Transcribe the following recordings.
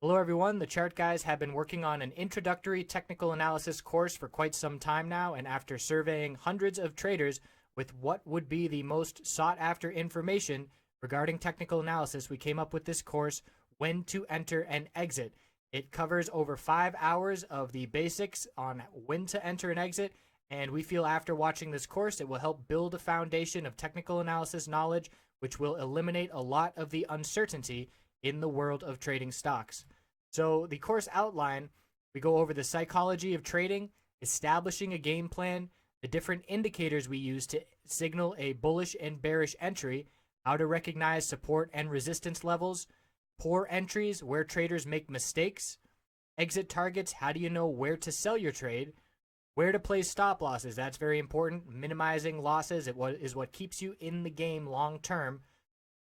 Hello everyone, the Chart Guys have been working on an introductory technical analysis course for quite some time now, and after surveying hundreds of traders with what would be the most sought after information regarding technical analysis, we came up with this course, When to Enter and Exit. It covers over 5 hours of the basics on when to enter and exit, and we feel after watching this course it will help build a foundation of technical analysis knowledge which will eliminate a lot of the uncertainty in the world of trading stocks. So the course outline, we go over the psychology of trading, establishing a game plan, the different indicators we use to signal a bullish and bearish entry, how to recognize support and resistance levels, poor entries, where traders make mistakes, exit targets, how do you know where to sell your trade, where to place stop losses, that's very important, minimizing losses is what keeps you in the game long term,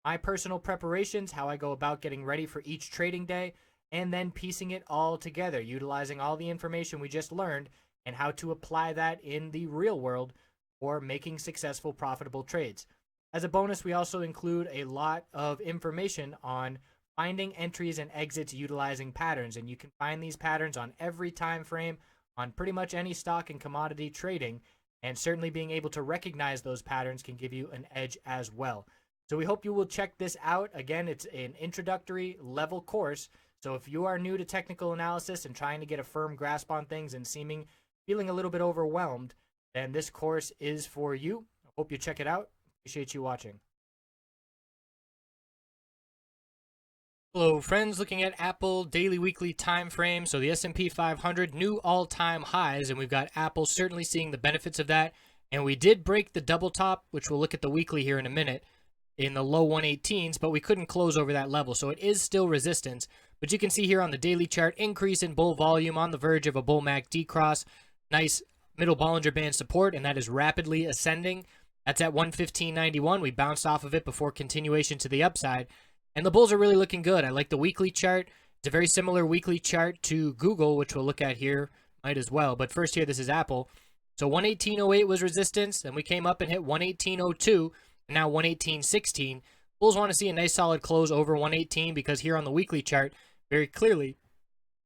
my personal preparations, how I go about getting ready for each trading day, and then piecing it all together, utilizing all the information we just learned and how to apply that in the real world for making successful, profitable trades. As a bonus, we also include a lot of information on finding entries and exits utilizing patterns, and you can find these patterns on every time frame on pretty much any stock and commodity trading, and certainly being able to recognize those patterns can give you an edge as well. So we hope you will check this out. Again, it's an introductory level course. So if you are new to technical analysis and trying to get a firm grasp on things and feeling a little bit overwhelmed, then this course is for you. I hope you check it out. Appreciate you watching. Hello friends, looking at Apple daily weekly time frame. So the S&P 500 new all-time highs, and we've got Apple certainly seeing the benefits of that. And we did break the double top, which we'll look at the weekly here in a minute, in the low 118s, but we couldn't close over that level. So it is still resistance. But you can see here on the daily chart, increase in bull volume on the verge of a bull MACD cross. Nice middle Bollinger Band support, and that is rapidly ascending. That's at 115.91. We bounced off of it before continuation to the upside. And the bulls are really looking good. I like the weekly chart. It's a very similar weekly chart to Google, which we'll look at here. Might as well. But first here, this is Apple. So 118.08 was resistance. Then we came up and hit 118.02. And now 118.16. Bulls want to see a nice solid close over 118 because here on the weekly chart, very clearly,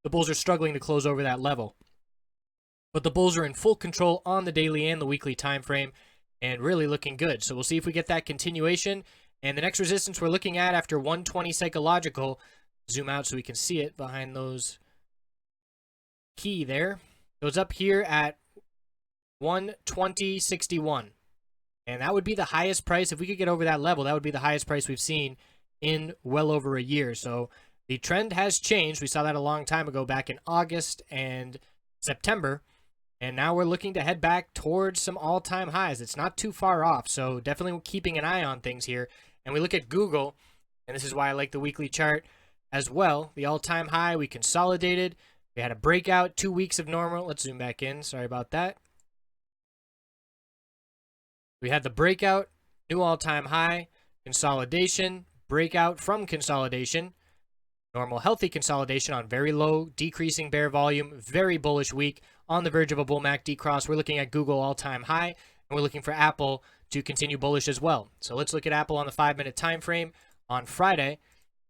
the bulls are struggling to close over that level. But the bulls are in full control on the daily and the weekly time frame and really looking good. So we'll see if we get that continuation. And the next resistance we're looking at after 120 psychological, zoom out so we can see it behind those key there, goes up here at 120.61. And that would be the highest price. If we could get over that level, that would be the highest price we've seen in well over a year. So the trend has changed. We saw that a long time ago back in August and September. And now we're looking to head back towards some all-time highs. It's not too far off. So definitely keeping an eye on things here. And we look at Google, and this is why I like the weekly chart as well. The all-time high, we consolidated. We had a breakout, 2 weeks of normal. Let's zoom back in. Sorry about that. We had the breakout, new all-time high, consolidation, breakout from consolidation, normal healthy consolidation on very low, decreasing bear volume, very bullish week on the verge of a bull MACD cross. We're looking at Google all-time high, and we're looking for Apple to continue bullish as well. So let's look at Apple on the 5-minute time frame on Friday,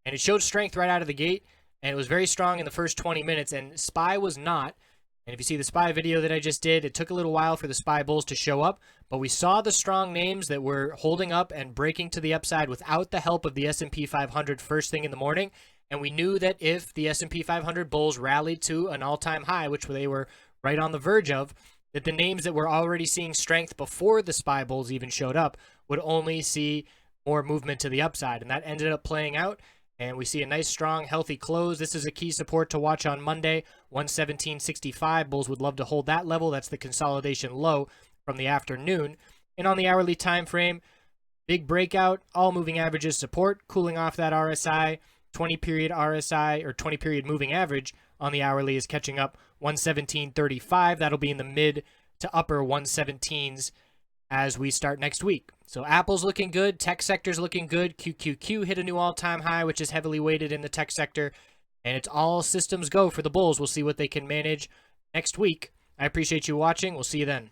and it showed strength right out of the gate, and it was very strong in the first 20 minutes, and SPY was not. And if you see the SPY video that I just did, it took a little while for the SPY bulls to show up, but we saw the strong names that were holding up and breaking to the upside without the help of the S&P 500 first thing in the morning. And we knew that if the S&P 500 bulls rallied to an all-time high, which they were right on the verge of, that the names that were already seeing strength before the SPY bulls even showed up would only see more movement to the upside. And that ended up playing out. And we see a nice, strong, healthy close. This is a key support to watch on Monday, 117.65. Bulls would love to hold that level. That's the consolidation low from the afternoon. And on the hourly time frame, big breakout, all moving averages support, cooling off that RSI, 20-period RSI, or 20-period moving average on the hourly is catching up 117.35. That'll be in the mid to upper 117s as we start next week. So Apple's looking good, tech sector's looking good, QQQ hit a new all-time high, which is heavily weighted in the tech sector, and it's all systems go for the bulls. We'll see what they can manage next week. I appreciate you watching. We'll see you then.